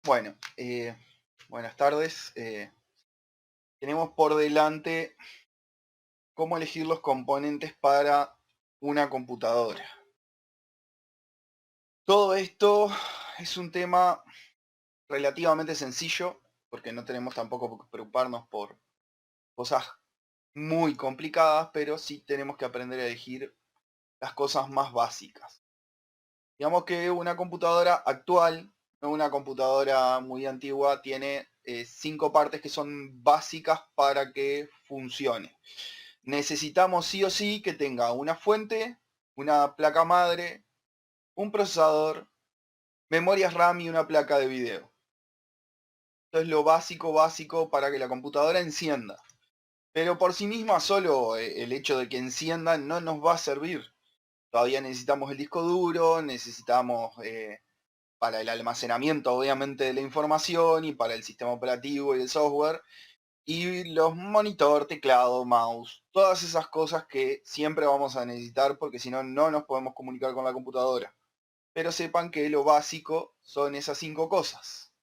Bueno, buenas tardes. Tenemos por delante cómo elegir los componentes para una computadora. Todo esto es un tema relativamente sencillo, porque no tenemos tampoco que preocuparnos por cosas muy complicadas, pero sí tenemos que aprender a elegir las cosas más básicas. Digamos que una computadora actual, no una computadora muy antigua, tiene 5 partes que son básicas para que funcione. Necesitamos sí o sí que tenga una fuente, una placa madre, un procesador, memorias RAM y una placa de video. Esto es lo básico para que la computadora encienda. Pero por sí misma solo el hecho de que encienda no nos va a servir. Todavía necesitamos el disco duro, necesitamos para el almacenamiento obviamente de la información y para el sistema operativo y el software. Y los monitor, teclado, mouse, todas esas cosas que siempre vamos a necesitar porque si no, no nos podemos comunicar con la computadora. Pero sepan que lo básico son esas 5 cosas.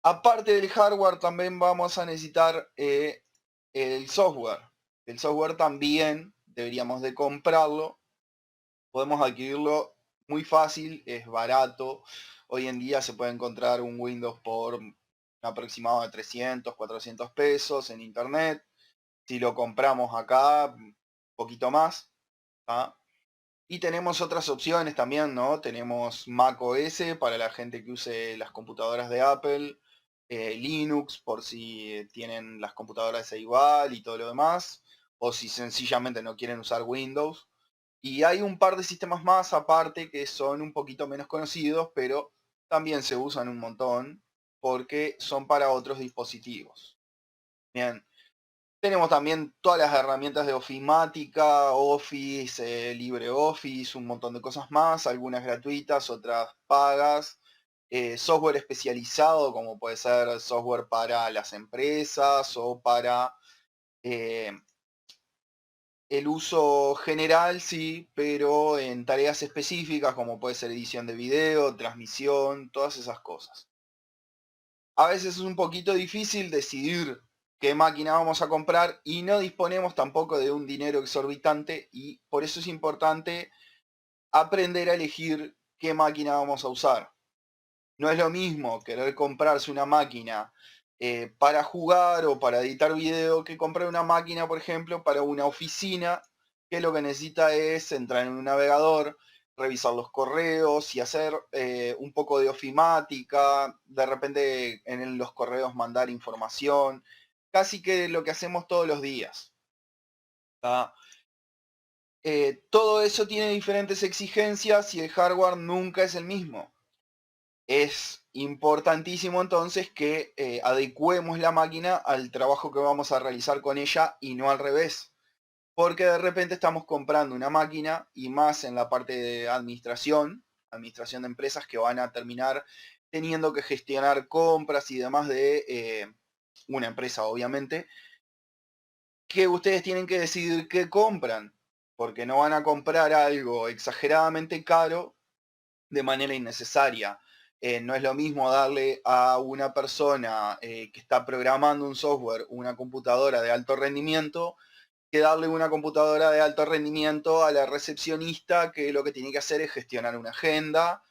Aparte del hardware, también vamos a necesitar el software. El software también deberíamos de comprarlo. Podemos adquirirlo muy fácil, es barato. Hoy en día se puede encontrar un Windows por un aproximado de 300, 400 pesos en internet. Si lo compramos acá, un poquito más. ¿Ah? Y tenemos otras opciones también, ¿no? Tenemos Mac OS para la gente que use las computadoras de Apple, Linux por si tienen las computadoras igual y todo lo demás, o si sencillamente no quieren usar Windows. Y hay un par de sistemas más aparte que son un poquito menos conocidos, pero también se usan un montón porque son para otros dispositivos. Bien. Tenemos también todas las herramientas de ofimática, Office, LibreOffice, un montón de cosas más, algunas gratuitas, otras pagas. Software especializado, como puede ser software para las empresas o para eh, el uso general, sí, pero en tareas específicas, como puede ser edición de video, transmisión, todas esas cosas. A veces es un poquito difícil decidir qué máquina vamos a comprar y no disponemos tampoco de un dinero exorbitante y por eso es importante aprender a elegir qué máquina vamos a usar. No es lo mismo querer comprarse una máquina para jugar o para editar video que comprar una máquina, por ejemplo, para una oficina que lo que necesita es entrar en un navegador, revisar los correos y hacer un poco de ofimática, de repente en los correos mandar información, casi que lo que hacemos todos los días. ¿Tá? Todo eso tiene diferentes exigencias y el hardware nunca es el mismo. Es importantísimo entonces que adecuemos la máquina al trabajo que vamos a realizar con ella y no al revés. Porque de repente estamos comprando una máquina y más en la parte de administración de empresas que van a terminar teniendo que gestionar compras y demás de una empresa, obviamente, que ustedes tienen que decidir qué compran, porque no van a comprar algo exageradamente caro de manera innecesaria. No es lo mismo darle a una persona que está programando un software una computadora de alto rendimiento que darle una computadora de alto rendimiento a la recepcionista que lo que tiene que hacer es gestionar una agenda.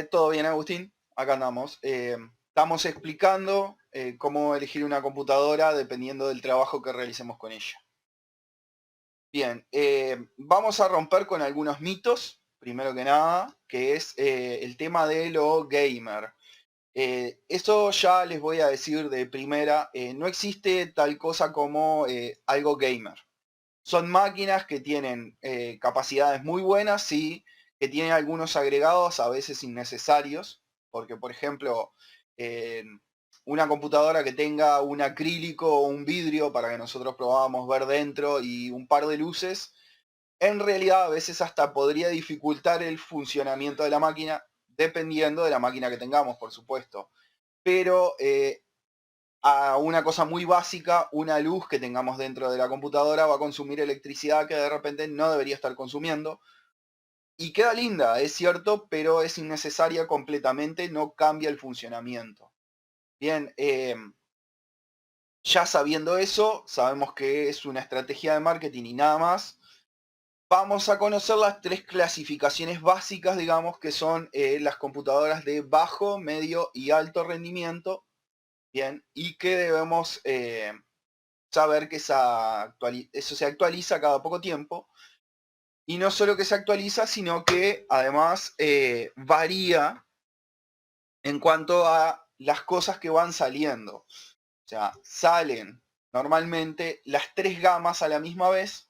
¿Todo bien, Agustín? Acá andamos. Estamos explicando cómo elegir una computadora dependiendo del trabajo que realicemos con ella. Bien, vamos a romper con algunos mitos, primero que nada, que es el tema de lo gamer. Eso ya les voy a decir de primera, no existe tal cosa como algo gamer. Son máquinas que tienen capacidades muy buenas, sí, que tienen algunos agregados a veces innecesarios, porque por ejemplo, una computadora que tenga un acrílico o un vidrio para que nosotros podamos ver dentro y un par de luces, en realidad a veces hasta podría dificultar el funcionamiento de la máquina, dependiendo de la máquina que tengamos, por supuesto. Pero a una cosa muy básica, una luz que tengamos dentro de la computadora va a consumir electricidad que de repente no debería estar consumiendo. Y queda linda, es cierto, pero es innecesaria completamente, no cambia el funcionamiento. Bien, ya sabiendo eso, sabemos que es una estrategia de marketing y nada más. Vamos a conocer las tres clasificaciones básicas, digamos, que son las computadoras de bajo, medio y alto rendimiento. Bien, y que debemos saber que eso se actualiza cada poco tiempo. Y no solo que se actualiza, sino que además varía en cuanto a las cosas que van saliendo. O sea, salen normalmente las tres gamas a la misma vez.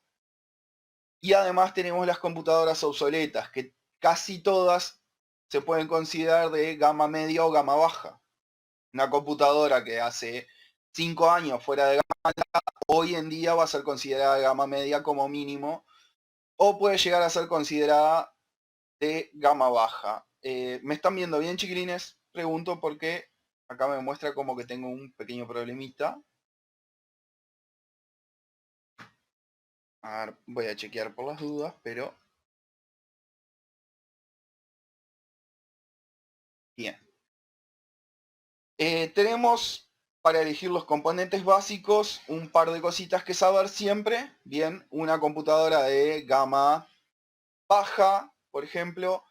Y además tenemos las computadoras obsoletas, que casi todas se pueden considerar de gama media o gama baja. Una computadora que hace 5 años fuera de gama alta, hoy en día va a ser considerada de gama media como mínimo, o puede llegar a ser considerada de gama baja. ¿Me están viendo bien, chiquilines? Pregunto porque acá me muestra como que tengo un pequeño problemita. A ver, voy a chequear por las dudas, pero bien. Tenemos para elegir los componentes básicos un par de cositas que saber siempre. Bien, una computadora de gama baja, por ejemplo,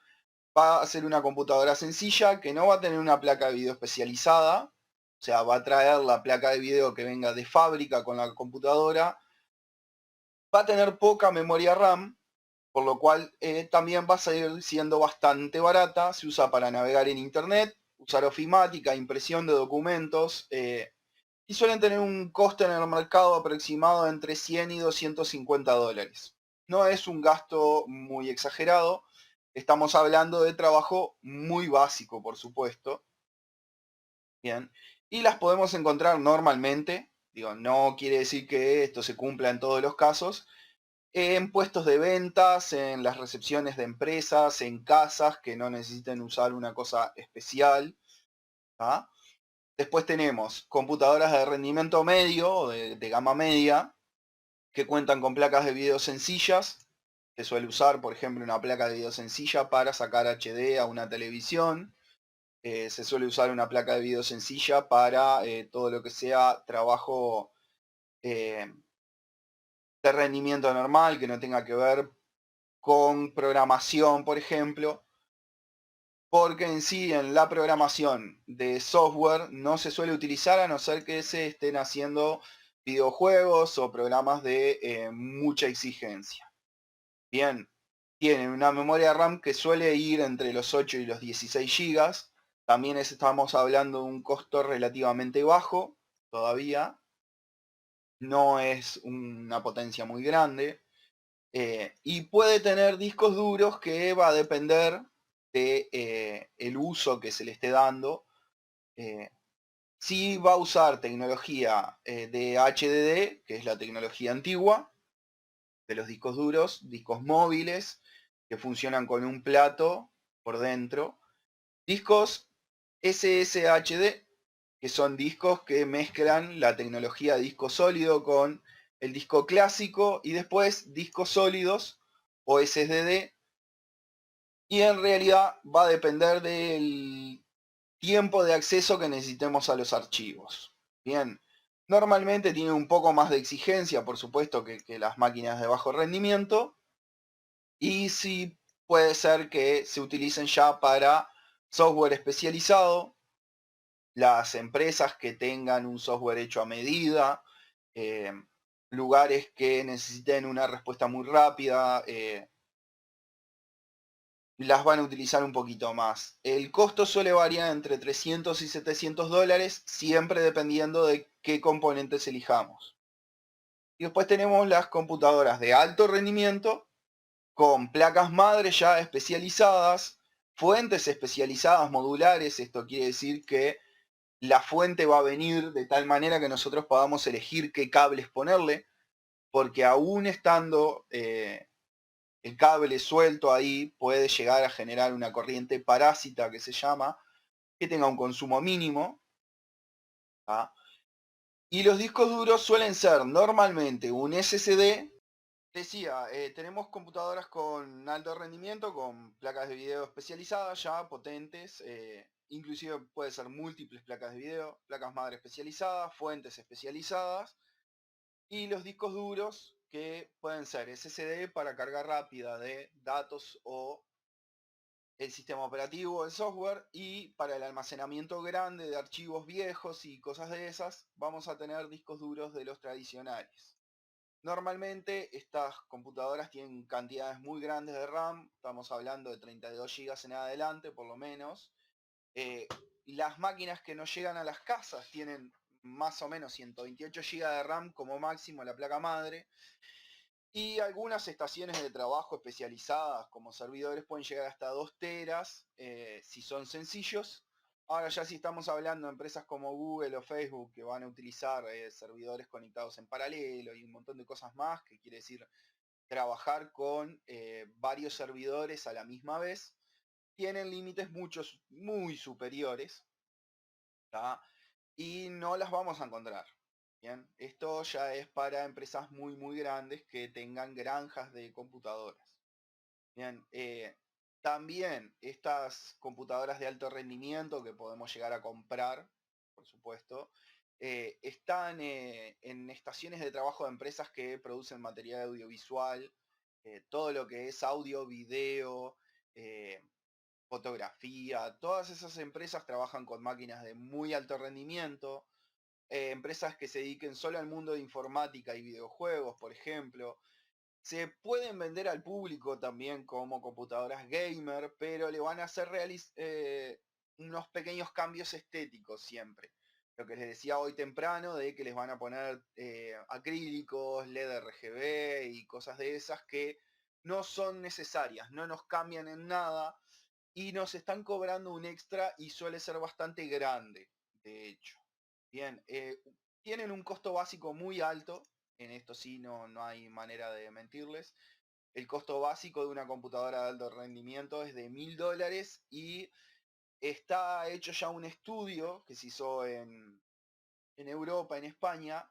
va a ser una computadora sencilla que no va a tener una placa de video especializada. O sea, va a traer la placa de video que venga de fábrica con la computadora. Va a tener poca memoria RAM, por lo cual también va a seguir siendo bastante barata. Se usa para navegar en internet, usar ofimática, impresión de documentos, y suelen tener un coste en el mercado aproximado entre 100 y 250 dólares. No es un gasto muy exagerado, estamos hablando de trabajo muy básico, por supuesto. Bien, y las podemos encontrar normalmente, digo, no quiere decir que esto se cumpla en todos los casos, en puestos de ventas, en las recepciones de empresas, en casas que no necesiten usar una cosa especial. ¿Ah? Después tenemos computadoras de rendimiento medio o de gama media que cuentan con placas de video sencillas. Se suele usar, por ejemplo, una placa de video sencilla para sacar HD a una televisión. Se suele usar una placa de video sencilla para todo lo que sea trabajo eh, de rendimiento normal, que no tenga que ver con programación, por ejemplo, porque en sí en la programación de software no se suele utilizar a no ser que se estén haciendo videojuegos o programas de mucha exigencia. Bien, tienen una memoria RAM que suele ir entre los 8 y los 16 gigas. También estamos hablando de un costo relativamente bajo todavía. No es una potencia muy grande. Y puede tener discos duros que va a depender de el uso que se le esté dando. Si va a usar tecnología de HDD, que es la tecnología antigua de los discos duros, discos móviles que funcionan con un plato por dentro, discos SSHD, que son discos que mezclan la tecnología de disco sólido con el disco clásico, y después discos sólidos o SSD, y en realidad va a depender del tiempo de acceso que necesitemos a los archivos. Bien, normalmente tiene un poco más de exigencia, por supuesto, que las máquinas de bajo rendimiento, y sí puede ser que se utilicen ya para software especializado, las empresas que tengan un software hecho a medida, eh, lugares que necesiten una respuesta muy rápida, las van a utilizar un poquito más. El costo suele variar entre 300 y 700 dólares, siempre dependiendo de qué componentes elijamos. Y después tenemos las computadoras de alto rendimiento, con placas madre ya especializadas, fuentes especializadas modulares. Esto quiere decir que la fuente va a venir de tal manera que nosotros podamos elegir qué cables ponerle, porque aún estando el cable suelto ahí puede llegar a generar una corriente parásita que se llama, que tenga un consumo mínimo. ¿Ah? Y los discos duros suelen ser normalmente un SSD Decía, tenemos computadoras con alto rendimiento, con placas de video especializadas ya, potentes, inclusive puede ser múltiples placas de video, placas madre especializadas, fuentes especializadas, y los discos duros que pueden ser SSD para carga rápida de datos o el sistema operativo o el software, y para el almacenamiento grande de archivos viejos y cosas de esas, vamos a tener discos duros de los tradicionales. Normalmente estas computadoras tienen cantidades muy grandes de RAM, estamos hablando de 32 GB en adelante por lo menos. Las máquinas que no llegan a las casas tienen más o menos 128 GB de RAM como máximo la placa madre. Y algunas estaciones de trabajo especializadas como servidores pueden llegar hasta 2 teras si son sencillos. Ahora ya si estamos hablando de empresas como Google o Facebook que van a utilizar servidores conectados en paralelo y un montón de cosas más, que quiere decir trabajar con varios servidores a la misma vez, tienen límites muy superiores, ¿tá? Y no las vamos a encontrar. Bien, esto ya es para empresas muy grandes que tengan granjas de computadoras. Bien, también estas computadoras de alto rendimiento que podemos llegar a comprar, por supuesto, están en estaciones de trabajo de empresas que producen material audiovisual, todo lo que es audio, video, eh, fotografía, todas esas empresas trabajan con máquinas de muy alto rendimiento, empresas que se dediquen solo al mundo de informática y videojuegos, por ejemplo. Se pueden vender al público también como computadoras gamer, pero le van a hacer unos pequeños cambios estéticos siempre. Lo que les decía hoy temprano, de que les van a poner acrílicos, LED RGB y cosas de esas que no son necesarias, no nos cambian en nada y nos están cobrando un extra y suele ser bastante grande, de hecho. Bien, tienen un costo básico muy alto, en esto sí no hay manera de mentirles. El costo básico de una computadora de alto rendimiento es de $1000 y está hecho ya un estudio que se hizo en Europa, en España,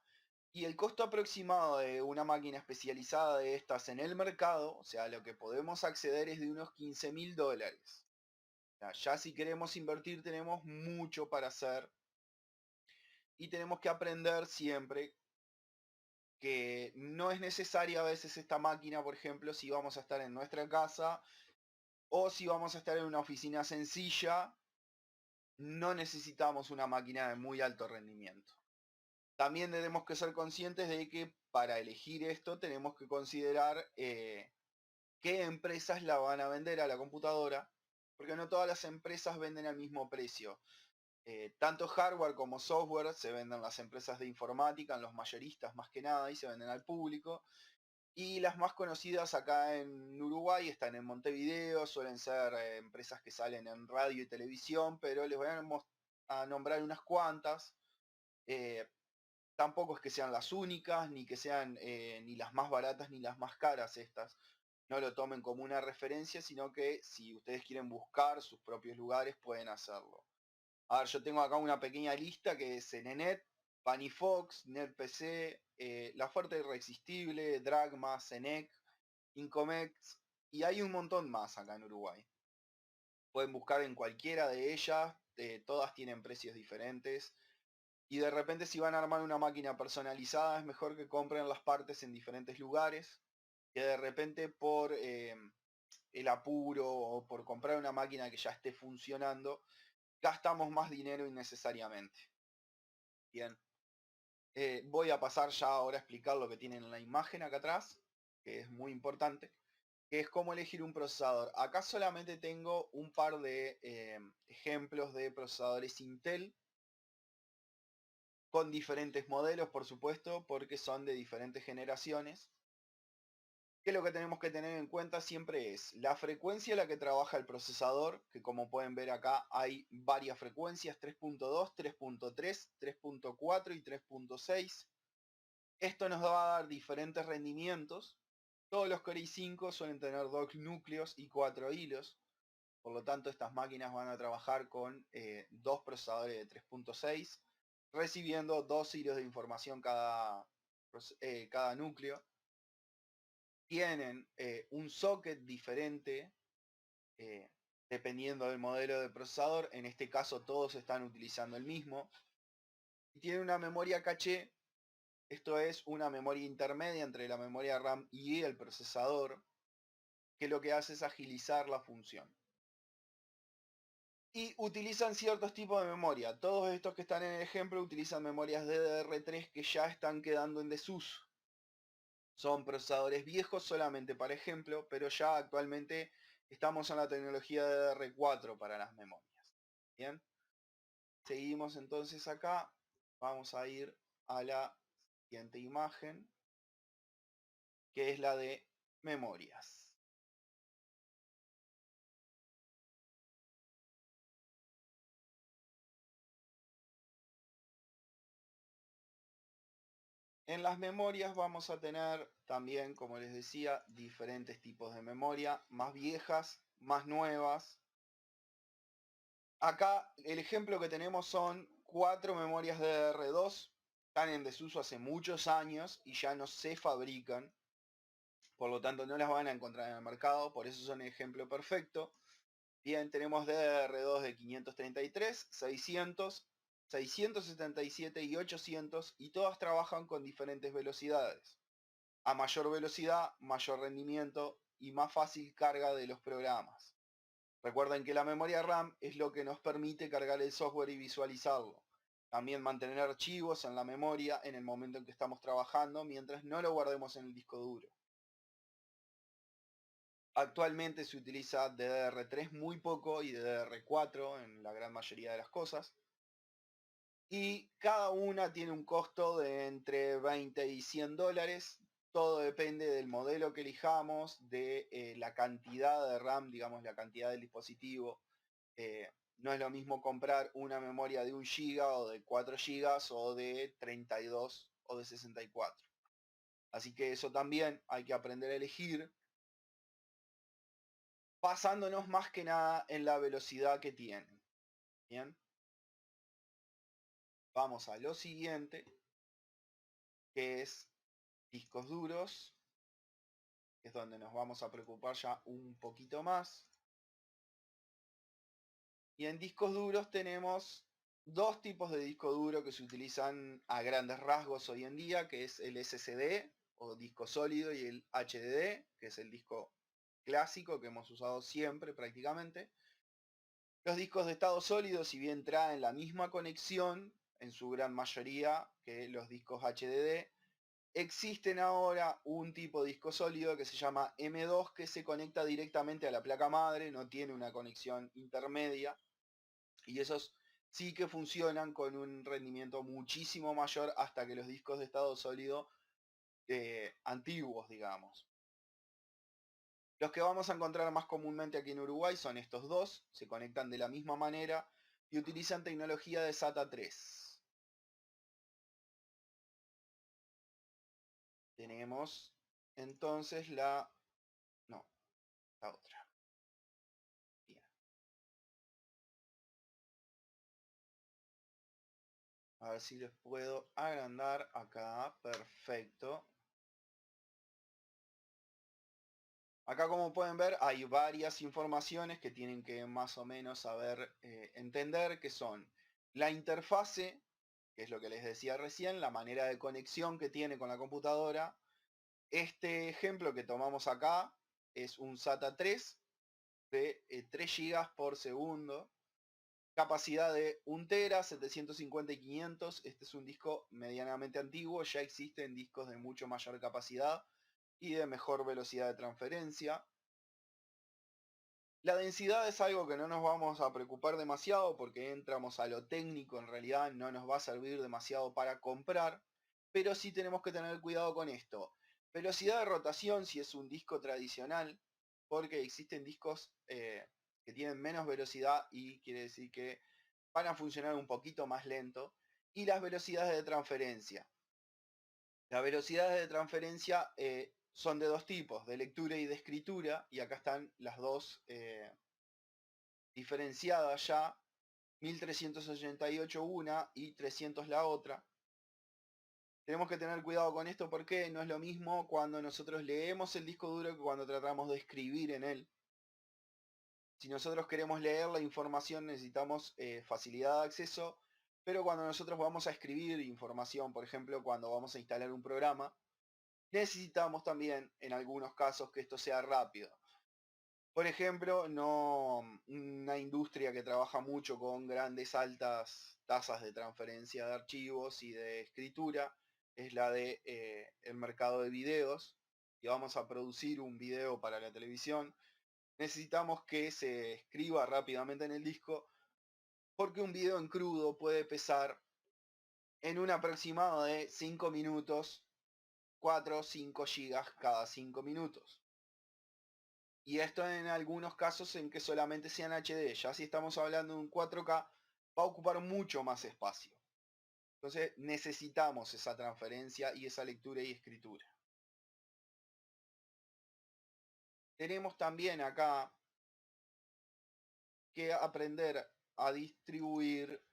y el costo aproximado de una máquina especializada de estas en el mercado, o sea, lo que podemos acceder es de unos $15000. O sea, ya si queremos invertir tenemos mucho para hacer y tenemos que aprender siempre que no es necesaria a veces esta máquina, por ejemplo, si vamos a estar en nuestra casa o si vamos a estar en una oficina sencilla, no necesitamos una máquina de muy alto rendimiento. También tenemos que ser conscientes de que para elegir esto tenemos que considerar qué empresas la van a vender a la computadora, porque no todas las empresas venden al mismo precio. Tanto hardware como software se venden las empresas de informática, en los mayoristas más que nada, y se venden al público. Y las más conocidas acá en Uruguay están en Montevideo, suelen ser empresas que salen en radio y televisión, pero les voy a nombrar unas cuantas. Eh, Tampoco es que sean las únicas, ni que sean ni las más baratas ni las más caras estas. No lo tomen como una referencia, sino que si ustedes quieren buscar sus propios lugares pueden hacerlo. A ver, yo tengo acá una pequeña lista que es Nenet, Panifox, NetPC, La Fuerte Irresistible, Dragma, Senec, Incomex, y hay un montón más acá en Uruguay. Pueden buscar en cualquiera de ellas, todas tienen precios diferentes. Y de repente si van a armar una máquina personalizada es mejor que compren las partes en diferentes lugares, que de repente por el apuro o por comprar una máquina que ya esté funcionando, gastamos más dinero innecesariamente. Bien, voy a pasar ya ahora a explicar lo que tienen en la imagen acá atrás, que es muy importante, que es cómo elegir un procesador. Acá solamente tengo un par de ejemplos de procesadores Intel, con diferentes modelos, por supuesto, porque son de diferentes generaciones. Que lo que tenemos que tener en cuenta siempre es la frecuencia a la que trabaja el procesador, que como pueden ver acá hay varias frecuencias, 3.2, 3.3, 3.4 y 3.6. Esto nos va a dar diferentes rendimientos. Todos los Core i5 suelen tener 2 núcleos y 4 hilos. Por lo tanto, estas máquinas van a trabajar con dos procesadores de 3.6, recibiendo 2 hilos de información cada núcleo. tienen un socket diferente dependiendo del modelo de procesador. En este caso todos están utilizando el mismo. Y tiene una memoria caché. Esto es una memoria intermedia entre la memoria RAM y el procesador, que lo que hace es agilizar la función. Y utilizan ciertos tipos de memoria. Todos estos que están en el ejemplo utilizan memorias DDR3 que ya están quedando en desuso. Son procesadores viejos solamente para ejemplo, pero ya actualmente estamos en la tecnología DDR4 para las memorias. Bien, seguimos entonces acá. Vamos a ir a la siguiente imagen, que es la de memorias. En las memorias vamos a tener también, como les decía, diferentes tipos de memoria, más viejas, más nuevas. Acá el ejemplo que tenemos son 4 memorias DDR2, están en desuso hace muchos años y ya no se fabrican, por lo tanto no las van a encontrar en el mercado, por eso son el ejemplo perfecto. Bien, tenemos DDR2 de 533, 600, 677 y 800 y todas trabajan con diferentes velocidades. A mayor velocidad, mayor rendimiento y más fácil carga de los programas. Recuerden que la memoria RAM es lo que nos permite cargar el software y visualizarlo. También mantener archivos en la memoria en el momento en que estamos trabajando mientras no lo guardemos en el disco duro. Actualmente se utiliza DDR3 muy poco y DDR4 en la gran mayoría de las cosas. Y cada una tiene un costo de entre 20 y 100 dólares. Todo depende del modelo que elijamos, de la cantidad de RAM, digamos la cantidad del dispositivo. No es lo mismo comprar una memoria de 1 GB o de 4 GB o de 32 o de 64. Así que eso también hay que aprender a elegir, basándonos más que nada en la velocidad que tienen. Bien. Vamos a lo siguiente, que es discos duros, que es donde nos vamos a preocupar ya un poquito más. Y en discos duros tenemos dos tipos de disco duro que se utilizan a grandes rasgos hoy en día, que es el SSD o disco sólido y el HDD, que es el disco clásico que hemos usado siempre prácticamente. Los discos de estado sólido, si bien traen la misma conexión en su gran mayoría que los discos HDD, existen ahora un tipo de disco sólido que se llama M2 que se conecta directamente a la placa madre, no tiene una conexión intermedia y esos sí que funcionan con un rendimiento muchísimo mayor hasta que los discos de estado sólido antiguos, digamos. Los que vamos a encontrar más comúnmente aquí en Uruguay son estos dos, se conectan de la misma manera y utilizan tecnología de SATA 3. Tenemos entonces la otra. Bien. A ver si les puedo agrandar acá. Perfecto. Acá, como pueden ver, hay varias informaciones que tienen que más o menos saber entender, que son la interfase, que es lo que les decía recién, la manera de conexión que tiene con la computadora. Este ejemplo que tomamos acá es un SATA 3 de 3 GB por segundo. Capacidad de 1 tera, 750 y 500. Este es un disco medianamente antiguo, ya existen discos de mucho mayor capacidad y de mejor velocidad de transferencia. La densidad es algo que no nos vamos a preocupar demasiado porque entramos a lo técnico, en realidad no nos va a servir demasiado para comprar, pero sí tenemos que tener cuidado con esto. Velocidad de rotación si es un disco tradicional, porque existen discos que tienen menos velocidad y quiere decir que van a funcionar un poquito más lento. Y las velocidades de transferencia. Las velocidades de transferencia son de dos tipos, de lectura y de escritura, y acá están las dos diferenciadas ya, 1388 una y 300 la otra. Tenemos que tener cuidado con esto porque no es lo mismo cuando nosotros leemos el disco duro que cuando tratamos de escribir en él. Si nosotros queremos leer la información necesitamos facilidad de acceso, pero cuando nosotros vamos a escribir información, por ejemplo, cuando vamos a instalar un programa, necesitamos también en algunos casos que esto sea rápido. Por ejemplo, una industria que trabaja mucho con grandes altas tasas de transferencia de archivos y de escritura es la de el mercado de videos. Si vamos a producir un video para la televisión, necesitamos que se escriba rápidamente en el disco porque un video en crudo puede pesar en un aproximado de 5 minutos, 4 o 5 gigas cada 5 minutos. Y esto en algunos casos en que solamente sean HD. Ya si estamos hablando de un 4K, va a ocupar mucho más espacio. Entonces necesitamos esa transferencia y esa lectura y escritura. Tenemos también acá que aprender a distribuir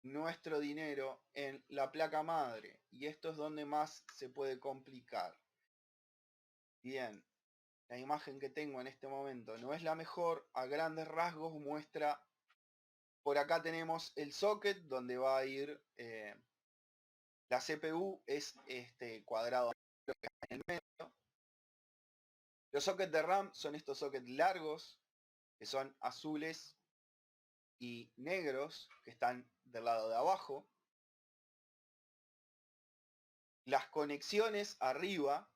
nuestro dinero en la placa madre. Y esto es donde más se puede complicar. Bien, la imagen que tengo en este momento no es la mejor. A grandes rasgos muestra. Por acá tenemos el socket donde va a ir la CPU, es este cuadrado en el medio. Los sockets de RAM son estos sockets largos, que son azules y negros, que están del lado de abajo. Las conexiones arriba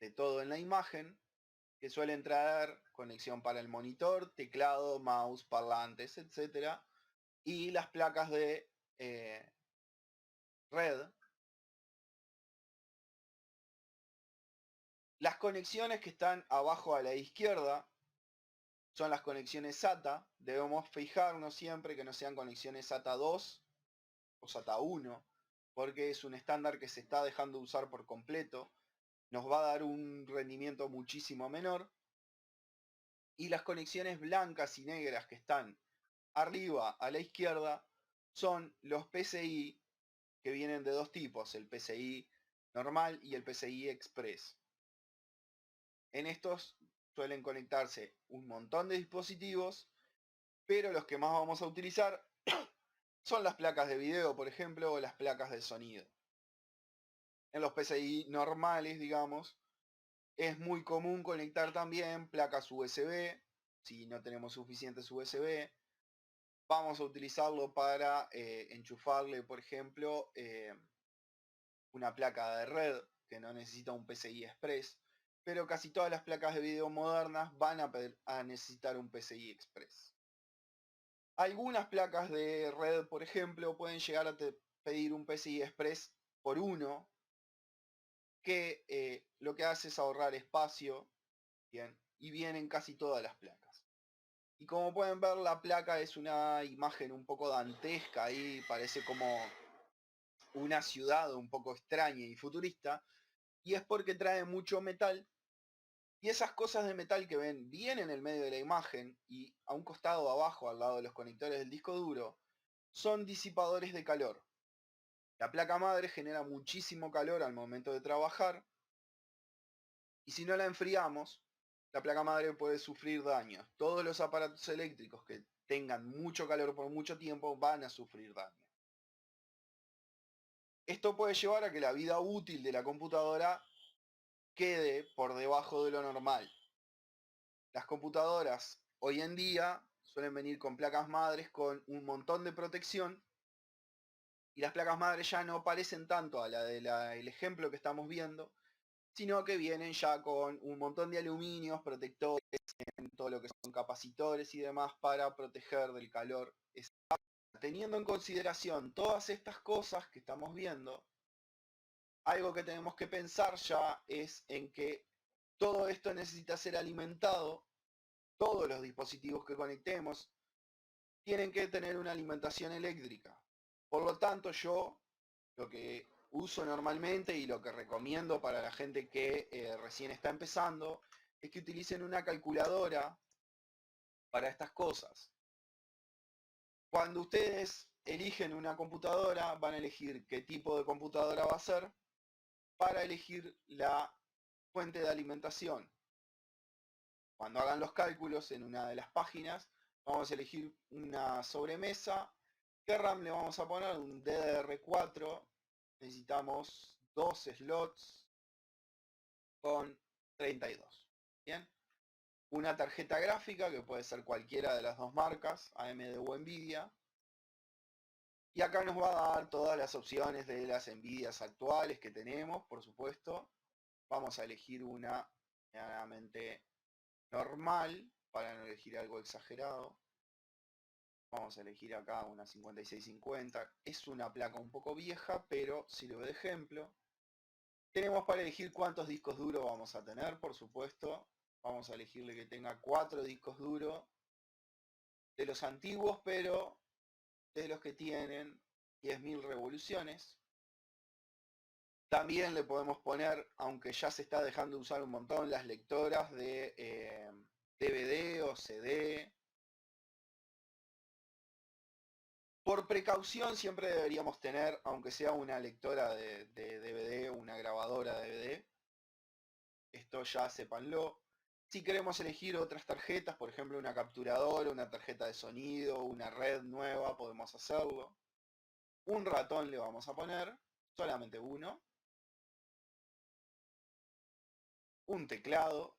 de todo en la imagen, que suelen traer conexión para el monitor, teclado, mouse, parlantes, etc. Y las placas de red. Las conexiones que están abajo a la izquierda son las conexiones SATA. Debemos fijarnos siempre que no sean conexiones SATA 2 o SATA 1, porque es un estándar que se está dejando de usar por completo. Nos va a dar un rendimiento muchísimo menor. Y las conexiones blancas y negras que están arriba a la izquierda son los PCI, que vienen de dos tipos, el PCI normal y el PCI Express. En estos suelen conectarse un montón de dispositivos, pero los que más vamos a utilizar son las placas de video, por ejemplo, o las placas de sonido. En los PCI normales, digamos, es muy común conectar también placas USB. Si no tenemos suficientes USB, vamos a utilizarlo para enchufarle, por ejemplo, una placa de red que no necesita un PCI Express, pero casi todas las placas de video modernas van a necesitar un PCI Express. Algunas placas de red, por ejemplo, pueden llegar a pedir un PCI Express por uno, que lo que hace es ahorrar espacio, bien, y vienen casi todas las placas. Y como pueden ver, la placa es una imagen un poco dantesca, ahí parece como una ciudad un poco extraña y futurista, y es porque trae mucho metal, y esas cosas de metal que ven bien en el medio de la imagen y a un costado abajo al lado de los conectores del disco duro, son disipadores de calor. La placa madre genera muchísimo calor al momento de trabajar, y si no la enfriamos, la placa madre puede sufrir daños. Todos los aparatos eléctricos que tengan mucho calor por mucho tiempo van a sufrir daño. Esto puede llevar a que la vida útil de la computadora quede por debajo de lo normal. Las computadoras hoy en día suelen venir con placas madres con un montón de protección, y las placas madres ya no parecen tanto a la del ejemplo que estamos viendo, sino que vienen ya con un montón de aluminios, protectores, en todo lo que son capacitores y demás para proteger del calor. Teniendo en consideración todas estas cosas que estamos viendo, algo que tenemos que pensar ya es en que todo esto necesita ser alimentado. Todos los dispositivos que conectemos tienen que tener una alimentación eléctrica. Por lo tanto, yo lo que uso normalmente y lo que recomiendo para la gente que recién está empezando es que utilicen una calculadora para estas cosas. Cuando ustedes eligen una computadora, van a elegir qué tipo de computadora va a ser para elegir la fuente de alimentación. Cuando hagan los cálculos en una de las páginas, vamos a elegir una sobremesa. ¿Qué RAM le vamos a poner? Un DDR4. Necesitamos 2 slots con 32. Bien. Una tarjeta gráfica, que puede ser cualquiera de las dos marcas, AMD o Nvidia. Y acá nos va a dar todas las opciones de las Nvidias actuales que tenemos, por supuesto. Vamos a elegir una medianamente normal, para no elegir algo exagerado. Vamos a elegir acá una 5650. Es una placa un poco vieja, pero sirve de ejemplo. Tenemos para elegir cuántos discos duros vamos a tener, por supuesto. Vamos a elegirle que tenga 4 discos duros de los antiguos, pero de los que tienen 10.000 revoluciones. También le podemos poner, aunque ya se está dejando de usar un montón, las lectoras de DVD o CD. Por precaución siempre deberíamos tener, aunque sea una lectora de DVD, una grabadora de DVD. Esto ya sépanlo. Si queremos elegir otras tarjetas, por ejemplo una capturadora, una tarjeta de sonido, una red nueva, podemos hacerlo. Un ratón le vamos a poner, solamente uno. Un teclado.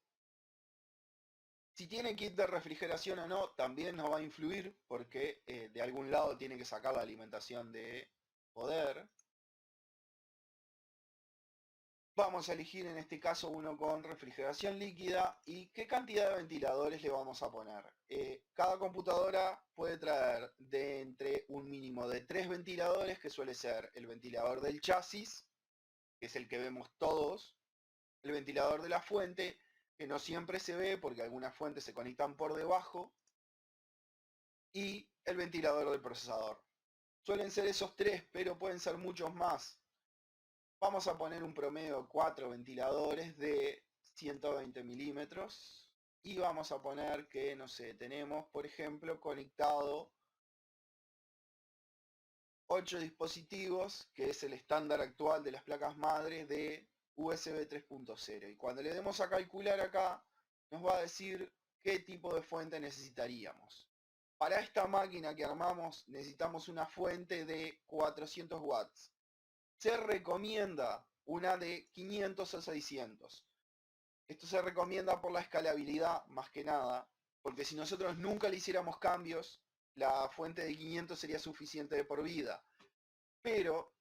Si tiene kit de refrigeración o no, también nos va a influir porque de algún lado tiene que sacar la alimentación de poder. Vamos a elegir en este caso uno con refrigeración líquida y qué cantidad de ventiladores le vamos a poner. Cada computadora puede traer de entre un mínimo de 3 ventiladores, que suele ser el ventilador del chasis, que es el que vemos todos, el ventilador de la fuente, que no siempre se ve porque algunas fuentes se conectan por debajo, y el ventilador del procesador. Suelen ser esos 3, pero pueden ser muchos más. Vamos a poner un promedio de 4 ventiladores de 120 milímetros y vamos a poner que, no sé, tenemos, por ejemplo, conectado 8 dispositivos, que es el estándar actual de las placas madre de USB 3.0. Y cuando le demos a calcular acá, nos va a decir qué tipo de fuente necesitaríamos. Para esta máquina que armamos necesitamos una fuente de 400 watts. Se recomienda una de 500 a 600. Esto se recomienda por la escalabilidad más que nada, porque si nosotros nunca le hiciéramos cambios, la fuente de 500 sería suficiente de por vida. Pero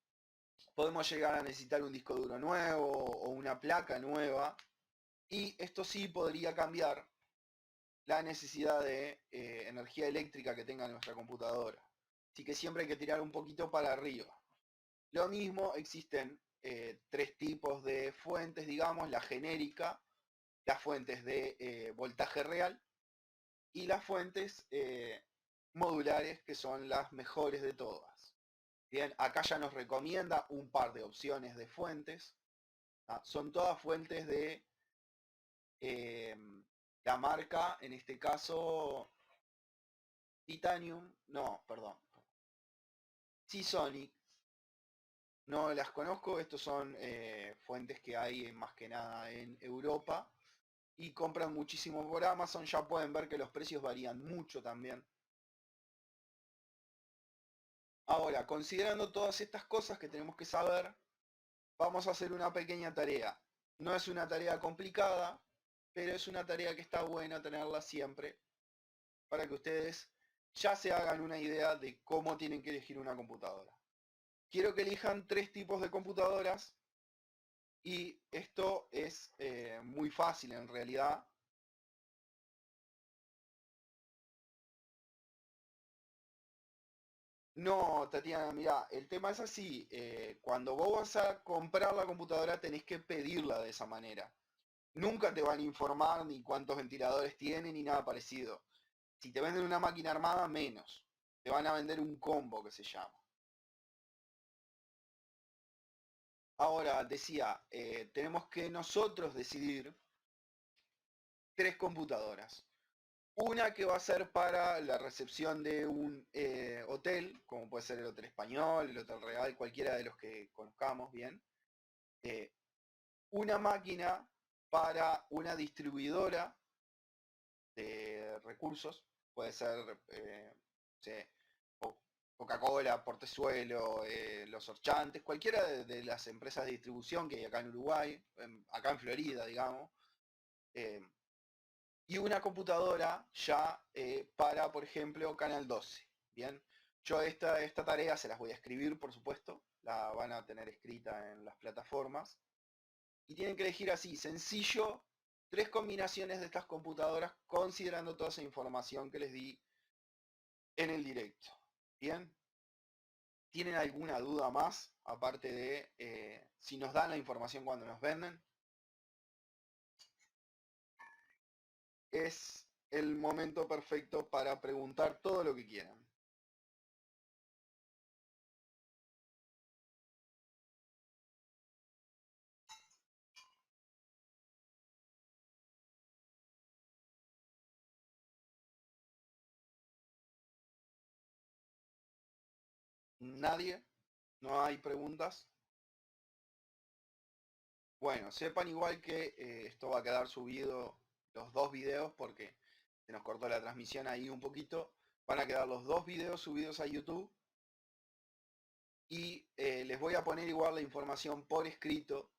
podemos llegar a necesitar un disco duro nuevo o una placa nueva, y esto sí podría cambiar la necesidad de energía eléctrica que tenga nuestra computadora. Así que siempre hay que tirar un poquito para arriba. Lo mismo, existen 3 tipos de fuentes, digamos, la genérica, las fuentes de voltaje real y las fuentes modulares, que son las mejores de todas. Bien, acá ya nos recomienda un par de opciones de fuentes. Son todas fuentes de la marca, en este caso, Titanium, no, perdón, Seasonic. No las conozco, estos son fuentes que hay más que nada en Europa y compran muchísimo por Amazon. Ya pueden ver que los precios varían mucho también. Ahora, considerando todas estas cosas que tenemos que saber, vamos a hacer una pequeña tarea. No es una tarea complicada, pero es una tarea que está buena tenerla siempre para que ustedes ya se hagan una idea de cómo tienen que elegir una computadora. Quiero que elijan 3 tipos de computadoras. Y esto es muy fácil en realidad. No, Tatiana, mira, el tema es así. Cuando vos vas a comprar la computadora tenés que pedirla de esa manera. Nunca te van a informar ni cuántos ventiladores tiene ni nada parecido. Si te venden una máquina armada, menos. Te van a vender un combo que se llama. Ahora, decía, tenemos que nosotros decidir 3 computadoras. Una que va a ser para la recepción de un hotel, como puede ser el Hotel Español, el Hotel Real, cualquiera de los que conozcamos bien. Una máquina para una distribuidora de recursos, puede ser Coca-Cola, Portezuelo, Los Orchantes, cualquiera de las empresas de distribución que hay acá en Uruguay, acá en Florida, digamos. Y una computadora ya para, por ejemplo, Canal 12. Bien, yo esta tarea se las voy a escribir, por supuesto, la van a tener escrita en las plataformas. Y tienen que elegir así, sencillo, 3 combinaciones de estas computadoras considerando toda esa información que les di en el directo. Bien, ¿tienen alguna duda más? Aparte de si nos dan la información cuando nos venden. Es el momento perfecto para preguntar todo lo que quieran. ¿Nadie? ¿No hay preguntas? Bueno, sepan igual que esto va a quedar subido, los 2 videos, porque se nos cortó la transmisión ahí un poquito. Van a quedar los 2 videos subidos a YouTube. Y les voy a poner igual la información por escrito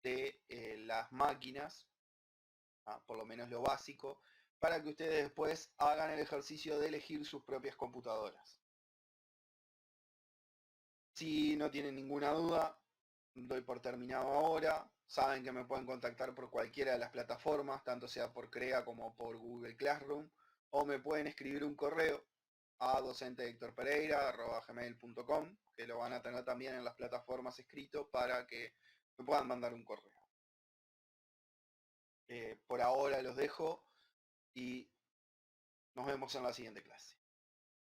de las máquinas, por lo menos lo básico, para que ustedes después hagan el ejercicio de elegir sus propias computadoras. Si no tienen ninguna duda, doy por terminado ahora. Saben que me pueden contactar por cualquiera de las plataformas, tanto sea por CREA como por Google Classroom, o me pueden escribir un correo a docentehectorpereira@gmail.com, que lo van a tener también en las plataformas escrito para que me puedan mandar un correo. Por ahora los dejo y nos vemos en la siguiente clase.